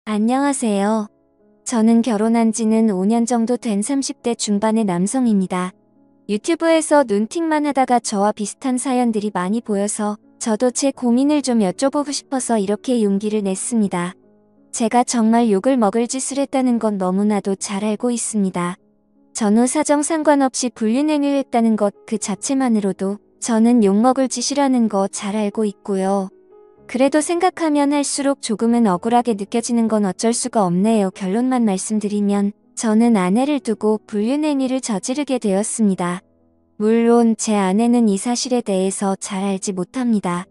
안녕하세요. 저는 결혼한 지는 5년 정도 된 30대 중반의 남성입니다. 유튜브에서 눈팅만 하다가 저와 비슷한 사연들이 많이 보여서 저도 제 고민을 좀 여쭤보고 싶어서 이렇게 용기를 냈습니다. 제가 정말 욕을 먹을 짓을 했다는 건 너무나도 잘 알고 있습니다. 전후 사정 상관없이 불륜행위를 했다는 것 그 자체만으로도 저는 욕먹을 짓이라는 거 잘 알고 있고요. 그래도 생각하면 할수록 조금은 억울하게 느껴지는 건 어쩔 수가 없네요. 결론만 말씀드리면 저는 아내를 두고 불륜행위를 저지르게 되었습니다. 물론 제 아내는 이 사실에 대해서 잘 알지 못합니다.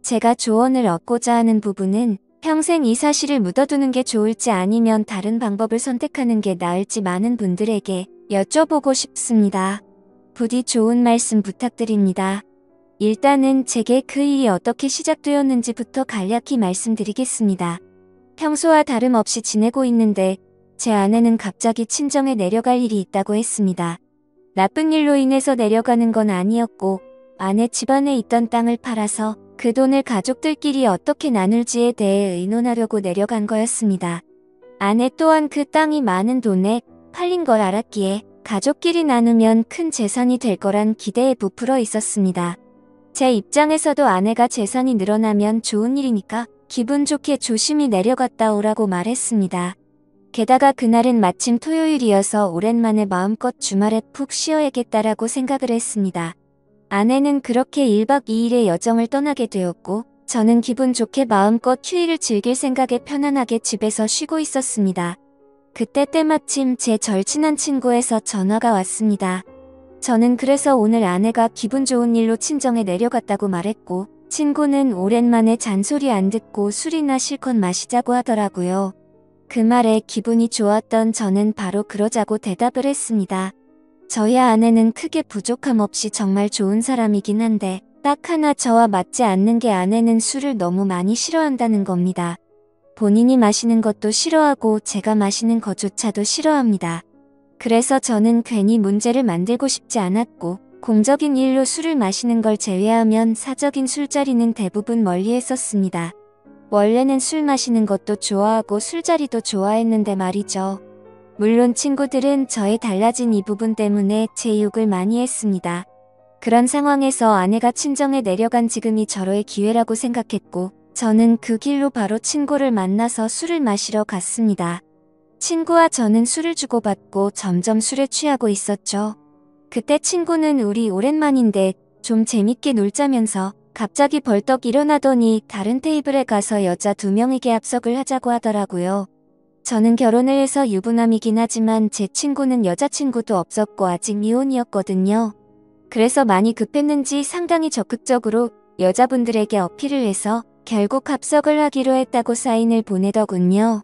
제가 조언을 얻고자 하는 부분은 평생 이 사실을 묻어두는 게 좋을지 아니면 다른 방법을 선택하는 게 나을지 많은 분들에게 여쭤보고 싶습니다. 부디 좋은 말씀 부탁드립니다. 일단은 제게 그 일이 어떻게 시작되었는지부터 간략히 말씀드리겠습니다. 평소와 다름없이 지내고 있는데 제 아내는 갑자기 친정에 내려갈 일이 있다고 했습니다. 나쁜 일로 인해서 내려가는 건 아니었고 아내 집안에 있던 땅을 팔아서 그 돈을 가족들끼리 어떻게 나눌지에 대해 의논하려고 내려간 거였습니다. 아내 또한 그 땅이 많은 돈에 팔린 걸 알았기에 가족끼리 나누면 큰 재산이 될 거란 기대에 부풀어 있었습니다. 제 입장에서도 아내가 재산이 늘어나면 좋은 일이니까 기분 좋게 조심히 내려갔다 오라고 말했습니다. 게다가 그날은 마침 토요일이어서 오랜만에 마음껏 주말에 푹 쉬어야겠다라고 생각을 했습니다. 아내는 그렇게 1박 2일의 여정을 떠나게 되었고 저는 기분 좋게 마음껏 휴일을 즐길 생각에 편안하게 집에서 쉬고 있었습니다. 그때 때마침 제 절친한 친구에서 전화가 왔습니다. 저는 그래서 오늘 아내가 기분 좋은 일로 친정에 내려갔다고 말했고 친구는 오랜만에 잔소리 안 듣고 술이나 실컷 마시자고 하더라고요. 그 말에 기분이 좋았던 저는 바로 그러자고 대답을 했습니다. 저야 아내는 크게 부족함 없이 정말 좋은 사람이긴 한데 딱 하나 저와 맞지 않는 게 아내는 술을 너무 많이 싫어한다는 겁니다. 본인이 마시는 것도 싫어하고 제가 마시는 것조차도 싫어합니다. 그래서 저는 괜히 문제를 만들고 싶지 않았고 공적인 일로 술을 마시는 걸 제외하면 사적인 술자리는 대부분 멀리 했었습니다. 원래는 술 마시는 것도 좋아하고 술자리도 좋아했는데 말이죠. 물론 친구들은 저의 달라진 이 부분 때문에 제 욕을 많이 했습니다. 그런 상황에서 아내가 친정에 내려간 지금이 절호의 기회라고 생각했고 저는 그 길로 바로 친구를 만나서 술을 마시러 갔습니다. 친구와 저는 술을 주고받고 점점 술에 취하고 있었죠. 그때 친구는 우리 오랜만인데 좀 재밌게 놀자면서 갑자기 벌떡 일어나더니 다른 테이블에 가서 여자 2명에게 합석을 하자고 하더라고요. 저는 결혼을 해서 유부남이긴 하지만 제 친구는 여자친구도 없었고 아직 미혼이었거든요. 그래서 많이 급했는지 상당히 적극적으로 여자분들에게 어필을 해서 결국 합석을 하기로 했다고 사인을 보내더군요.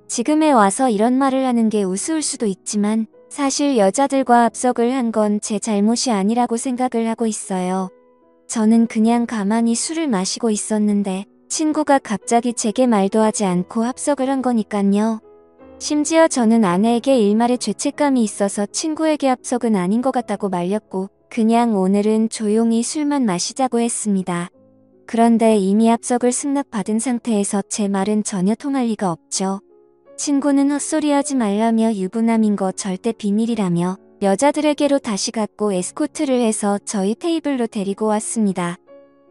지금에 와서 이런 말을 하는 게 우스울 수도 있지만 사실 여자들과 합석을 한 건 제 잘못이 아니라고 생각을 하고 있어요. 저는 그냥 가만히 술을 마시고 있었는데 친구가 갑자기 제게 말도 하지 않고 합석을 한 거니깐요. 심지어 저는 아내에게 일말의 죄책감이 있어서 친구에게 합석은 아닌 것 같다고 말렸고 그냥 오늘은 조용히 술만 마시자고 했습니다. 그런데 이미 합석을 승낙받은 상태에서 제 말은 전혀 통할 리가 없죠. 친구는 헛소리하지 말라며 유부남인 거 절대 비밀이라며 여자들에게로 다시 갔고 에스코트를 해서 저희 테이블로 데리고 왔습니다.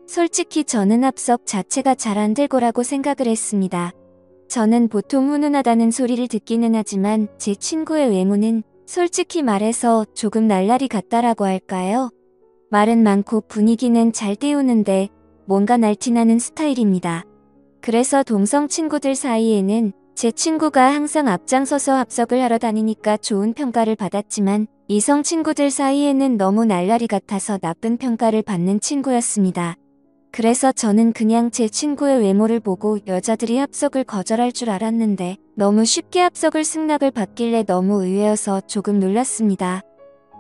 솔직히 저는 합석 자체가 잘 안 될 거라고 생각을 했습니다. 저는 보통 훈훈하다는 소리를 듣기는 하지만 제 친구의 외모는 솔직히 말해서 조금 날라리 같다라고 할까요? 말은 많고 분위기는 잘 띄우는데 뭔가 날티나는 스타일입니다. 그래서 동성 친구들 사이에는 제 친구가 항상 앞장서서 합석을 하러 다니니까 좋은 평가를 받았지만 이성 친구들 사이에는 너무 날라리 같아서 나쁜 평가를 받는 친구였습니다. 그래서 저는 그냥 제 친구의 외모를 보고 여자들이 합석을 거절할 줄 알았는데 너무 쉽게 합석을 승낙을 받길래 너무 의외여서 조금 놀랐습니다.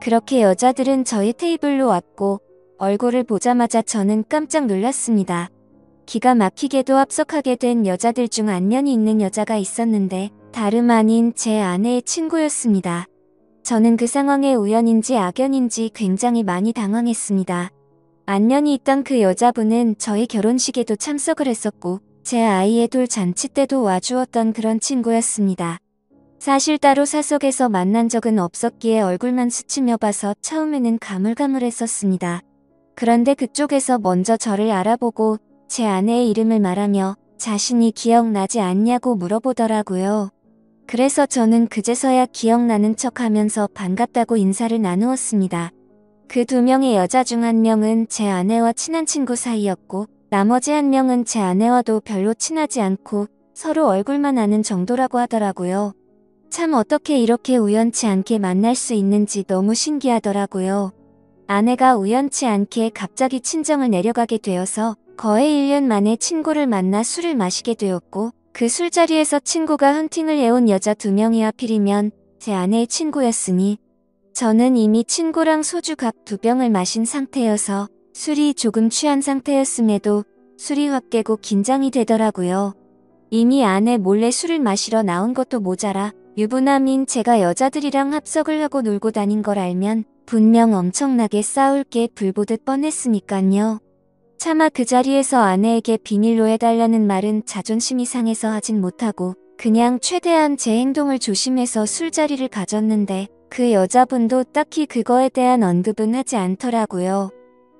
그렇게 여자들은 저희 테이블로 왔고 얼굴을 보자마자 저는 깜짝 놀랐습니다. 기가 막히게도 합석하게 된 여자들 중 안면이 있는 여자가 있었는데 다름 아닌 제 아내의 친구였습니다. 저는 그 상황에 우연인지 악연인지 굉장히 많이 당황했습니다. 안면이 있던 그 여자분은 저희 결혼식에도 참석을 했었고 제 아이의 돌 잔치 때도 와주었던 그런 친구였습니다. 사실 따로 사석에서 만난 적은 없었기에 얼굴만 스치며 봐서 처음에는 가물가물했었습니다. 그런데 그쪽에서 먼저 저를 알아보고 제 아내의 이름을 말하며 자신이 기억나지 않냐고 물어보더라고요. 그래서 저는 그제서야 기억나는 척하면서 반갑다고 인사를 나누었습니다. 그 2명의 여자 중 1명은 제 아내와 친한 친구 사이였고 나머지 1명은 제 아내와도 별로 친하지 않고 서로 얼굴만 아는 정도라고 하더라고요. 참 어떻게 이렇게 우연치 않게 만날 수 있는지 너무 신기하더라고요. 아내가 우연치 않게 갑자기 친정을 내려가게 되어서 거의 1년 만에 친구를 만나 술을 마시게 되었고 그 술자리에서 친구가 헌팅을 해온 여자 2명이 하필이면 제 아내의 친구였으니 저는 이미 친구랑 소주 각 2병을 마신 상태여서 술이 조금 취한 상태였음에도 술이 확 깨고 긴장이 되더라고요. 이미 아내 몰래 술을 마시러 나온 것도 모자라 유부남인 제가 여자들이랑 합석을 하고 놀고 다닌 걸 알면 분명 엄청나게 싸울 게 불보듯 뻔했으니깐요. 차마 그 자리에서 아내에게 비밀로 해달라는 말은 자존심이 상해서 하진 못하고 그냥 최대한 제 행동을 조심해서 술자리를 가졌는데 그 여자분도 딱히 그거에 대한 언급은 하지 않더라고요.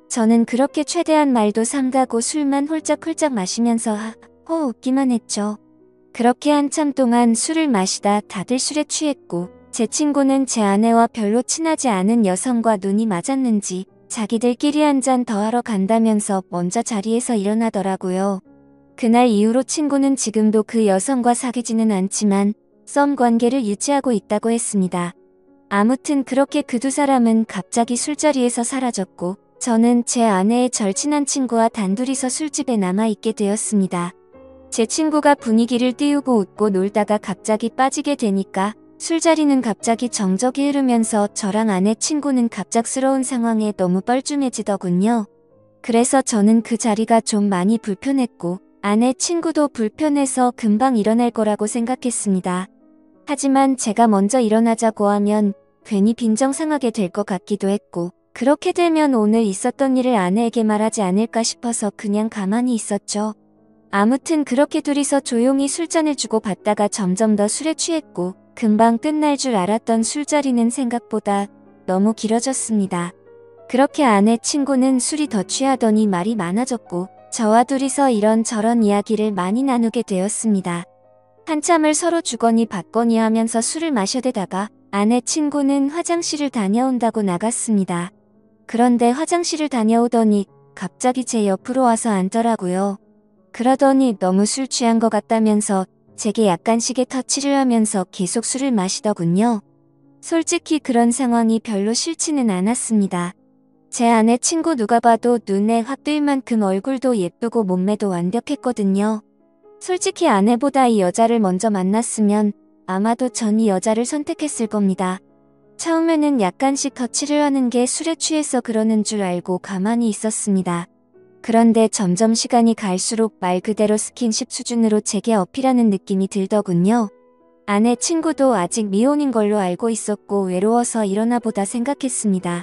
저는 그렇게 최대한 말도 삼가고 술만 홀짝홀짝 마시면서 하호 웃기만 했죠. 그렇게 한참 동안 술을 마시다 다들 술에 취했고 제 친구는 제 아내와 별로 친하지 않은 여성과 눈이 맞았는지 자기들끼리 한 잔 더 하러 간다면서 먼저 자리에서 일어나더라고요. 그날 이후로 친구는 지금도 그 여성과 사귀지는 않지만 썸 관계를 유지하고 있다고 했습니다. 아무튼 그렇게 그 2사람은 갑자기 술자리에서 사라졌고 저는 제 아내의 절친한 친구와 단둘이서 술집에 남아있게 되었습니다. 제 친구가 분위기를 띄우고 웃고 놀다가 갑자기 빠지게 되니까 술자리는 갑자기 정적이 흐르면서 저랑 아내 친구는 갑작스러운 상황에 너무 뻘쭘해지더군요. 그래서 저는 그 자리가 좀 많이 불편했고 아내 친구도 불편해서 금방 일어날 거라고 생각했습니다. 하지만 제가 먼저 일어나자고 하면 괜히 빈정상하게 될 것 같기도 했고 그렇게 되면 오늘 있었던 일을 아내에게 말하지 않을까 싶어서 그냥 가만히 있었죠. 아무튼 그렇게 둘이서 조용히 술잔을 주고 받다가 점점 더 술에 취했고 금방 끝날 줄 알았던 술자리는 생각보다 너무 길어졌습니다. 그렇게 아내 친구는 술이 더 취하더니 말이 많아졌고 저와 둘이서 이런저런 이야기를 많이 나누게 되었습니다. 한참을 서로 주거니 받거니 하면서 술을 마셔대다가 아내 친구는 화장실을 다녀온다고 나갔습니다. 그런데 화장실을 다녀오더니 갑자기 제 옆으로 와서 앉더라고요. 그러더니 너무 술 취한 것 같다면서 제게 약간씩의 터치를 하면서 계속 술을 마시더군요. 솔직히 그런 상황이 별로 싫지는 않았습니다. 제 아내 친구 누가 봐도 눈에 확 뜰 만큼 얼굴도 예쁘고 몸매도 완벽했거든요. 솔직히 아내보다 이 여자를 먼저 만났으면 아마도 전 이 여자를 선택했을 겁니다. 처음에는 약간씩 터치를 하는 게 술에 취해서 그러는 줄 알고 가만히 있었습니다. 그런데 점점 시간이 갈수록 말 그대로 스킨십 수준으로 제게 어필하는 느낌이 들더군요. 아내 친구도 아직 미혼인 걸로 알고 있었고 외로워서 이러나 보다 생각했습니다.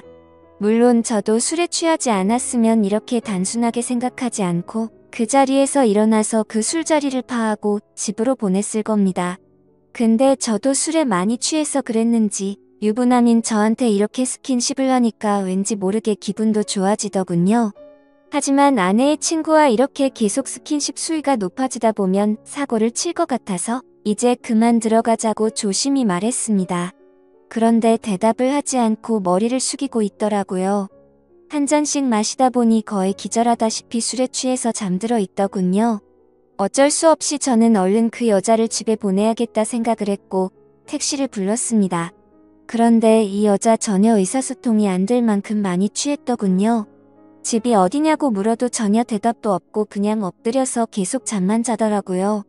물론 저도 술에 취하지 않았으면 이렇게 단순하게 생각하지 않고 그 자리에서 일어나서 그 술자리를 파하고 집으로 보냈을 겁니다. 근데 저도 술에 많이 취해서 그랬는지 유부남인 저한테 이렇게 스킨십을 하니까 왠지 모르게 기분도 좋아지더군요. 하지만 아내의 친구와 이렇게 계속 스킨십 수위가 높아지다 보면 사고를 칠 것 같아서 이제 그만 들어가자고 조심히 말했습니다. 그런데 대답을 하지 않고 머리를 숙이고 있더라고요. 한 잔씩 마시다 보니 거의 기절하다시피 술에 취해서 잠들어 있더군요. 어쩔 수 없이 저는 얼른 그 여자를 집에 보내야겠다 생각을 했고 택시를 불렀습니다. 그런데 이 여자 전혀 의사소통이 안 될 만큼 많이 취했더군요. 집이 어디냐고 물어도 전혀 대답도 없고 그냥 엎드려서 계속 잠만 자더라고요.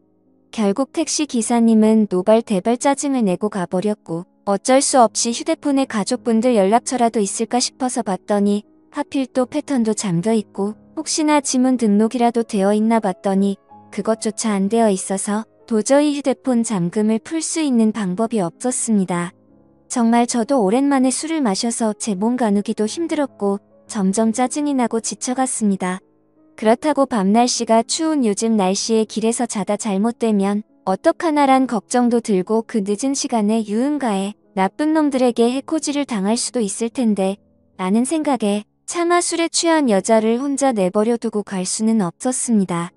결국 택시 기사님은 노발대발 짜증을 내고 가버렸고 어쩔 수 없이 휴대폰에 가족분들 연락처라도 있을까 싶어서 봤더니 하필 또 패턴도 잠겨있고 혹시나 지문 등록이라도 되어 있나 봤더니 그것조차 안 되어 있어서 도저히 휴대폰 잠금을 풀 수 있는 방법이 없었습니다. 정말 저도 오랜만에 술을 마셔서 제 몸 가누기도 힘들었고 점점 짜증이 나고 지쳐갔습니다. 그렇다고 밤 날씨가 추운 요즘 날씨에 길에서 자다 잘못되면 어떡하나란 걱정도 들고 그 늦은 시간에 유흥가에 나쁜 놈들에게 해코지를 당할 수도 있을 텐데 라는 생각에 차마 술에 취한 여자를 혼자 내버려 두고 갈 수는 없었습니다.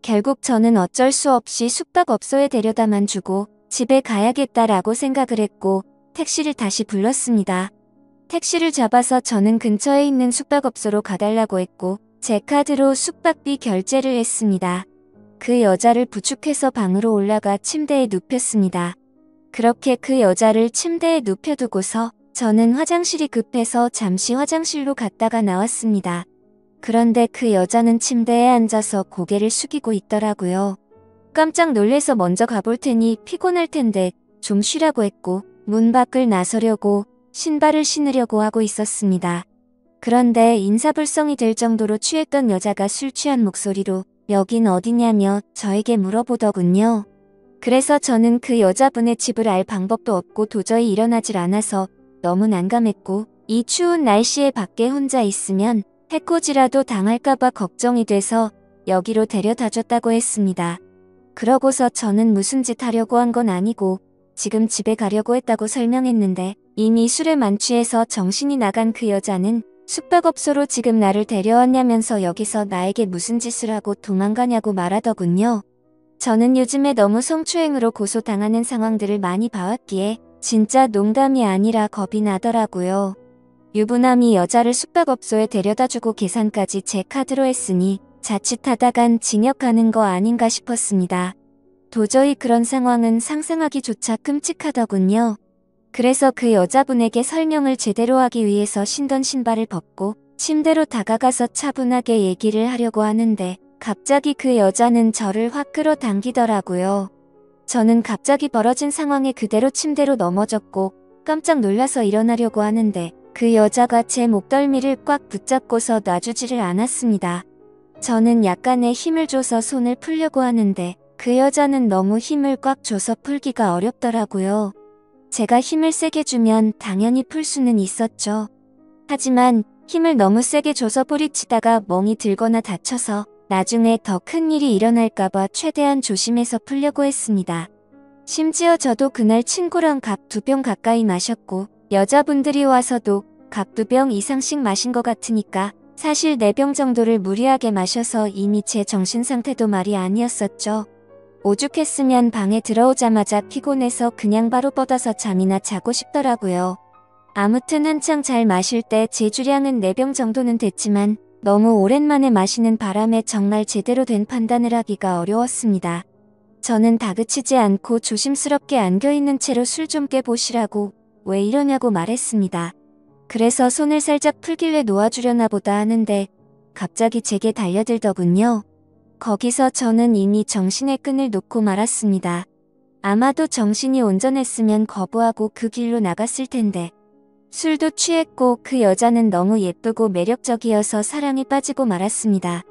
결국 저는 어쩔 수 없이 숙박업소에 데려다만 주고 집에 가야겠다라고 생각을 했고 택시를 다시 불렀습니다. 택시를 잡아서 저는 근처에 있는 숙박업소로 가달라고 했고 제 카드로 숙박비 결제를 했습니다. 그 여자를 부축해서 방으로 올라가 침대에 눕혔습니다. 그렇게 그 여자를 침대에 눕혀두고서 저는 화장실이 급해서 잠시 화장실로 갔다가 나왔습니다. 그런데 그 여자는 침대에 앉아서 고개를 숙이고 있더라고요. 깜짝 놀래서 먼저 가볼 테니 피곤할 텐데 좀 쉬라고 했고 문 밖을 나서려고 신발을 신으려고 하고 있었습니다. 그런데 인사불성이 될 정도로 취했던 여자가 술 취한 목소리로 여긴 어디냐며 저에게 물어보더군요. 그래서 저는 그 여자분의 집을 알 방법도 없고 도저히 일어나질 않아서 너무 난감했고 이 추운 날씨에 밖에 혼자 있으면 해코지라도 당할까봐 걱정이 돼서 여기로 데려다줬다고 했습니다. 그러고서 저는 무슨 짓 하려고 한 건 아니고 지금 집에 가려고 했다고 설명했는데 이미 술에 만취해서 정신이 나간 그 여자는 숙박업소로 지금 나를 데려왔냐면서 여기서 나에게 무슨 짓을 하고 도망가냐고 말하더군요. 저는 요즘에 너무 성추행으로 고소당하는 상황들을 많이 봐왔기에 진짜 농담이 아니라 겁이 나더라고요. 유부남이 여자를 숙박업소에 데려다주고 계산까지 제 카드로 했으니 자칫하다간 징역 가는 거 아닌가 싶었습니다. 도저히 그런 상황은 상상하기조차 끔찍하더군요. 그래서 그 여자분에게 설명을 제대로 하기 위해서 신던 신발을 벗고 침대로 다가가서 차분하게 얘기를 하려고 하는데 갑자기 그 여자는 저를 확 끌어당기더라고요. 저는 갑자기 벌어진 상황에 그대로 침대로 넘어졌고 깜짝 놀라서 일어나려고 하는데 그 여자가 제 목덜미를 꽉 붙잡고서 놔주지를 않았습니다. 저는 약간의 힘을 줘서 손을 풀려고 하는데 그 여자는 너무 힘을 꽉 줘서 풀기가 어렵더라고요. 제가 힘을 세게 주면 당연히 풀 수는 있었죠. 하지만 힘을 너무 세게 줘서 뿌리치다가 멍이 들거나 다쳐서 나중에 더 큰 일이 일어날까봐 최대한 조심해서 풀려고 했습니다. 심지어 저도 그날 친구랑 각 2병 가까이 마셨고 여자분들이 와서도 각 2병 이상씩 마신 것 같으니까 사실 4병 정도를 무리하게 마셔서 이미 제 정신상태도 말이 아니었었죠. 오죽했으면 방에 들어오자마자 피곤해서 그냥 바로 뻗어서 잠이나 자고 싶더라고요. 아무튼 한창 잘 마실 때 제 주량은 4병 정도는 됐지만 너무 오랜만에 마시는 바람에 정말 제대로 된 판단을 하기가 어려웠습니다. 저는 다그치지 않고 조심스럽게 안겨있는 채로 술 좀 깨보시라고 왜 이러냐고 말했습니다. 그래서 손을 살짝 풀길래 놓아주려나 보다 하는데 갑자기 제게 달려들더군요. 거기서 저는 이미 정신의 끈을 놓고 말았습니다. 아마도 정신이 온전했으면 거부하고 그 길로 나갔을 텐데. 술도 취했고 그 여자는 너무 예쁘고 매력적이어서 사랑에 빠지고 말았습니다.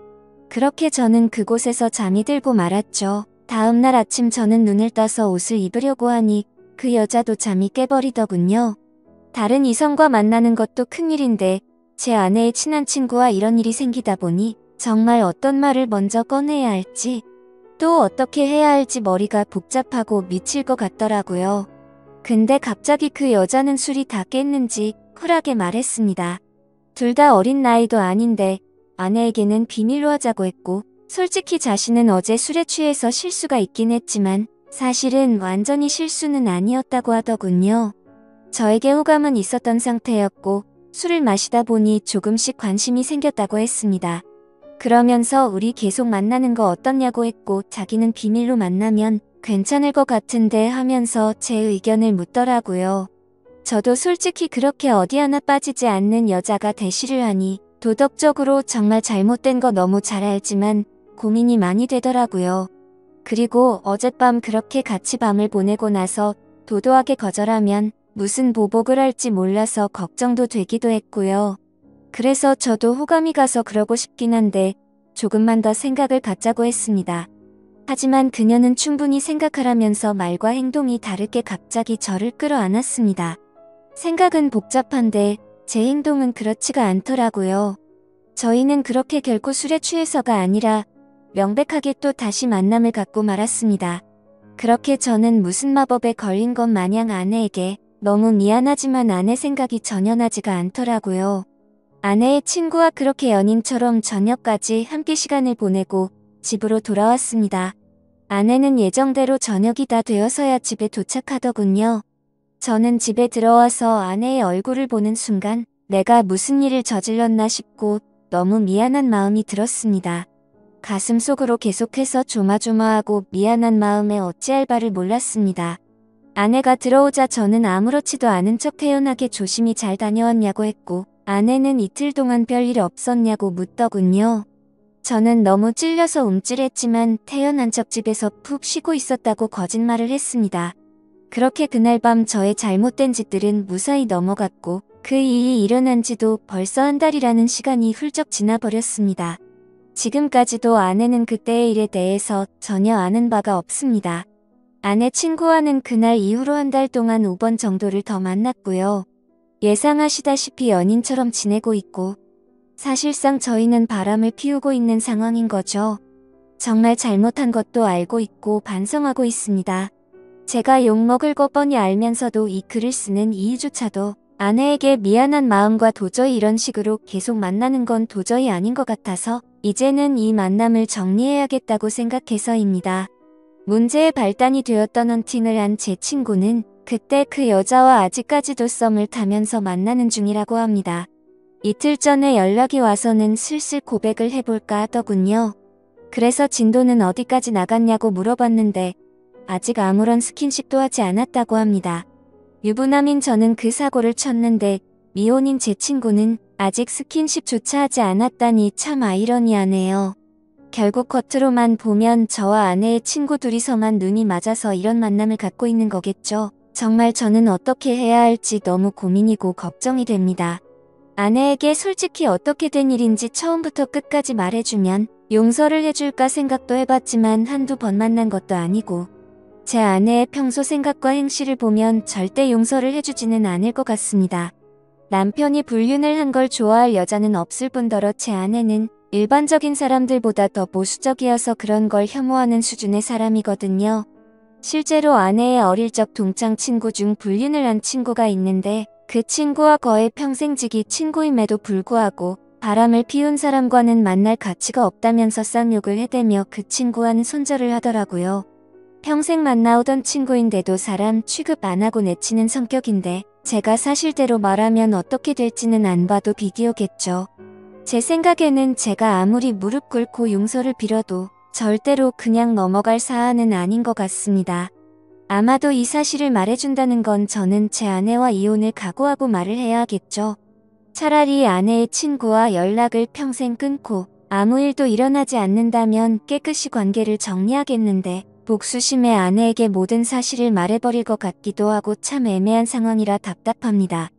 그렇게 저는 그곳에서 잠이 들고 말았죠. 다음날 아침 저는 눈을 떠서 옷을 입으려고 하니 그 여자도 잠이 깨버리더군요. 다른 이성과 만나는 것도 큰일인데 제 아내의 친한 친구와 이런 일이 생기다 보니 정말 어떤 말을 먼저 꺼내야 할지 또 어떻게 해야 할지 머리가 복잡하고 미칠 것 같더라고요. 근데 갑자기 그 여자는 술이 다 깼는지 쿨하게 말했습니다. 둘 다 어린 나이도 아닌데 아내에게는 비밀로 하자고 했고 솔직히 자신은 어제 술에 취해서 실수가 있긴 했지만 사실은 완전히 실수는 아니었다고 하더군요. 저에게 호감은 있었던 상태였고 술을 마시다 보니 조금씩 관심이 생겼다고 했습니다. 그러면서 우리 계속 만나는 거 어떻냐고 했고 자기는 비밀로 만나면 괜찮을 것 같은데 하면서 제 의견을 묻더라고요. 저도 솔직히 그렇게 어디 하나 빠지지 않는 여자가 대시를 하니 도덕적으로 정말 잘못된 거 너무 잘 알지만 고민이 많이 되더라고요. 그리고 어젯밤 그렇게 같이 밤을 보내고 나서 도도하게 거절하면 무슨 보복을 할지 몰라서 걱정도 되기도 했고요. 그래서 저도 호감이 가서 그러고 싶긴 한데 조금만 더 생각을 갖자고 했습니다. 하지만 그녀는 충분히 생각하라면서 말과 행동이 다르게 갑자기 저를 끌어안았습니다. 생각은 복잡한데 제 행동은 그렇지가 않더라고요. 저희는 그렇게 결코 술에 취해서가 아니라 명백하게 또 다시 만남을 갖고 말았습니다. 그렇게 저는 무슨 마법에 걸린 것 마냥 아내에게 너무 미안하지만 아내 생각이 전혀 나지가 않더라고요. 아내의 친구와 그렇게 연인처럼 저녁까지 함께 시간을 보내고 집으로 돌아왔습니다. 아내는 예정대로 저녁이 다 되어서야 집에 도착하더군요. 저는 집에 들어와서 아내의 얼굴을 보는 순간 내가 무슨 일을 저질렀나 싶고 너무 미안한 마음이 들었습니다. 가슴속으로 계속해서 조마조마하고 미안한 마음에 어찌할 바를 몰랐습니다. 아내가 들어오자 저는 아무렇지도 않은 척 태연하게 조심히 잘 다녀왔냐고 했고 아내는 이틀 동안 별일 없었냐고 묻더군요. 저는 너무 찔려서 움찔했지만 태연한 척 집에서 푹 쉬고 있었다고 거짓말을 했습니다. 그렇게 그날 밤 저의 잘못된 짓들은 무사히 넘어갔고 그 일이 일어난 지도 벌써 한 달이라는 시간이 훌쩍 지나버렸습니다. 지금까지도 아내는 그때의 일에 대해서 전혀 아는 바가 없습니다. 아내 친구와는 그날 이후로 한 달 동안 5번 정도를 더 만났고요. 예상하시다시피 연인처럼 지내고 있고 사실상 저희는 바람을 피우고 있는 상황인 거죠. 정말 잘못한 것도 알고 있고 반성하고 있습니다. 제가 욕먹을 거 뻔히 알면서도 이 글을 쓰는 이유조차도 아내에게 미안한 마음과 도저히 이런 식으로 계속 만나는 건 도저히 아닌 것 같아서 이제는 이 만남을 정리해야겠다고 생각해서입니다. 문제의 발단이 되었던 헌팅을 한 제 친구는 그때 그 여자와 아직까지도 썸을 타면서 만나는 중이라고 합니다. 이틀 전에 연락이 와서는 슬슬 고백을 해볼까 하더군요. 그래서 진도는 어디까지 나갔냐고 물어봤는데 아직 아무런 스킨십도 하지 않았다고 합니다. 유부남인 저는 그 사고를 쳤는데 미혼인 제 친구는 아직 스킨십조차 하지 않았다니 참 아이러니하네요. 결국 겉으로만 보면 저와 아내의 친구 둘이서만 눈이 맞아서 이런 만남을 갖고 있는 거겠죠. 정말 저는 어떻게 해야 할지 너무 고민이고 걱정이 됩니다. 아내에게 솔직히 어떻게 된 일인지 처음부터 끝까지 말해주면 용서를 해줄까 생각도 해봤지만 한두 번 만난 것도 아니고 제 아내의 평소 생각과 행실을 보면 절대 용서를 해주지는 않을 것 같습니다. 남편이 불륜을 한 걸 좋아할 여자는 없을 뿐더러 제 아내는 일반적인 사람들보다 더 보수적이어서 그런 걸 혐오하는 수준의 사람이거든요. 실제로 아내의 어릴 적 동창 친구 중 불륜을 한 친구가 있는데 그 친구와 거의 평생지기 친구임에도 불구하고 바람을 피운 사람과는 만날 가치가 없다면서 쌍욕을 해대며 그 친구와는 손절을 하더라고요. 평생 만나오던 친구인데도 사람 취급 안 하고 내치는 성격인데 제가 사실대로 말하면 어떻게 될지는 안 봐도 비디오겠죠. 제 생각에는 제가 아무리 무릎 꿇고 용서를 빌어도 절대로 그냥 넘어갈 사안은 아닌 것 같습니다. 아마도 이 사실을 말해준다는 건 저는 제 아내와 이혼을 각오하고 말을 해야 하겠죠. 차라리 아내의 친구와 연락을 평생 끊고 아무 일도 일어나지 않는다면 깨끗이 관계를 정리하겠는데 복수심에 아내에게 모든 사실을 말해버릴 것 같기도 하고 참 애매한 상황이라 답답합니다.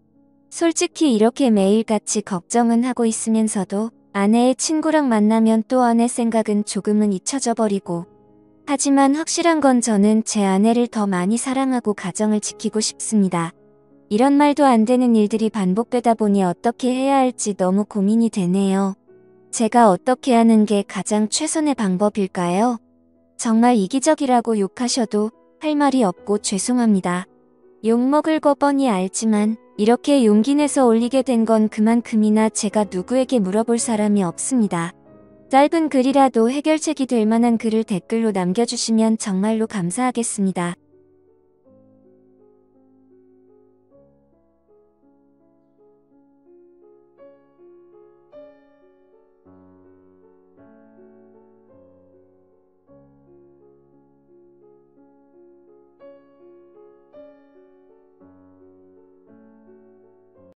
솔직히 이렇게 매일같이 걱정은 하고 있으면서도 아내의 친구랑 만나면 또 아내 생각은 조금은 잊혀져 버리고 하지만 확실한 건 저는 제 아내를 더 많이 사랑하고 가정을 지키고 싶습니다. 이런 말도 안 되는 일들이 반복되다 보니 어떻게 해야 할지 너무 고민이 되네요. 제가 어떻게 하는 게 가장 최선의 방법일까요? 정말 이기적이라고 욕하셔도 할 말이 없고 죄송합니다. 욕먹을 거 뻔히 알지만 이렇게 용기 내서 올리게 된 건 그만큼이나 제가 누구에게 물어볼 사람이 없습니다. 짧은 글이라도 해결책이 될 만한 글을 댓글로 남겨주시면 정말로 감사하겠습니다.